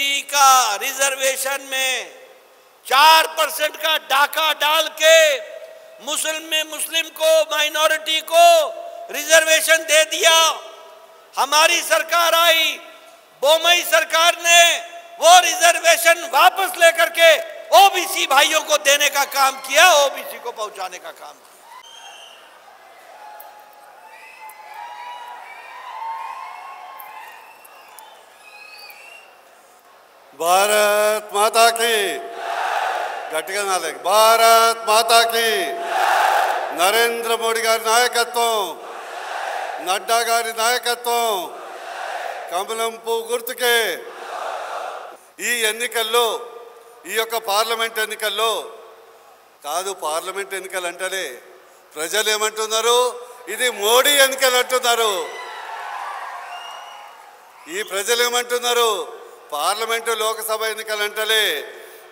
OBC का reservation में 4% का डाका डाल के मुस्लिम को, माइनॉरिटी को रिजर्वेशन दे दिया। हमारी सरकार आई, बोमई सरकार ने वो रिजर्वेशन वापस लेकर के ओबीसी भाइयों को देने का काम किया, ओबीसी को पहुंचाने का काम किया। भारत माता की గట్టిగా నాలే భారత్ మాతాకి నరేంద్ర మోడీ గారి నాయకత్వం, నడ్డా గారి నాయకత్వం, కమలం పువ్వు గుర్తుకే ఈ ఎన్నికల్లో, ఈ యొక్క పార్లమెంట్ ఎన్నికల్లో కాదు, పార్లమెంట్ ఎన్నికలు అంటేనే ప్రజలు ఏమంటున్నారు, ఇది మోడీ ఎన్నికలు అంటున్నారు। ఈ ప్రజలు ఏమంటున్నారు, పార్లమెంటు లోకసభ ఎన్నికలు అంటలే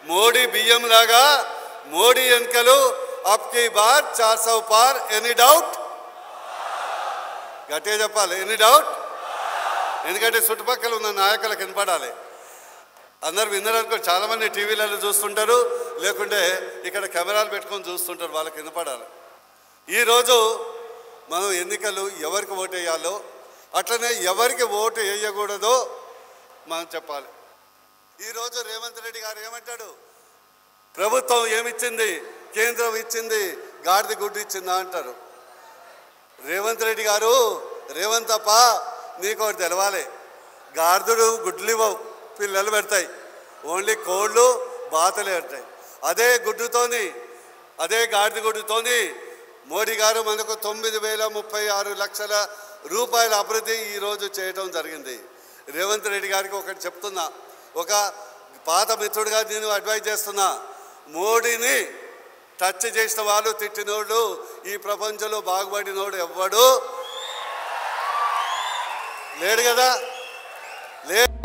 మోడీ బియ్యం లాగా మోడీ ఎన్నికలు అబ్కి బార్ 400 పార్। Any doubt? గట్టిగా చెప్పాలి, ఎనీ డౌట్? ఎందుకంటే చుట్టుపక్కల ఉన్న నాయకులకు వినపడాలి। అందరు వినడానికి చాలామంది టీవీలలో చూస్తుంటారు, లేకుంటే ఇక్కడ కెమెరాలు పెట్టుకొని చూస్తుంటారు, వాళ్ళకి వినపడాలి। ఈరోజు మనం ఎన్నికలు ఎవరికి ఓటు వేయాలో, అట్లనే ఎవరికి ఓటు వేయకూడదో మనం చెప్పాలి। ఈరోజు రేవంత్ రెడ్డి గారు ఏమంటాడు, ప్రభుత్వం ఏమిచ్చింది, కేంద్రం ఇచ్చింది, గాడిద గుడ్డు ఇచ్చిందా అంటారు। రేవంత్ రెడ్డి గారు, రేవంత్ అప్ప నీకు ఒకటి తెలవాలి, గాడిదలు గుడ్లు ఇవ్వవు, పిల్లలు పెడతాయి, ఓన్లీ కోళ్ళు బాతలే పెడతాయి। అదే గుడ్డుతోని, అదే గాడిద గుడ్డుతోని మోడీ గారు మనకు 9,036 లక్షల రూపాయల అభివృద్ధి ఈరోజు చేయడం జరిగింది। రేవంత్ రెడ్డి గారికి ఒకటి చెప్తున్నా, ఒక పాత మిత్రుడిగా నేను అడ్వైజ్ చేస్తున్నా, మోడీని టచ్ చేసిన వాళ్ళు, తిట్టినోళ్ళు ఈ ప్రపంచంలో బాగుపడినోడు ఎవ్వడు లేడు కదా, లేదు।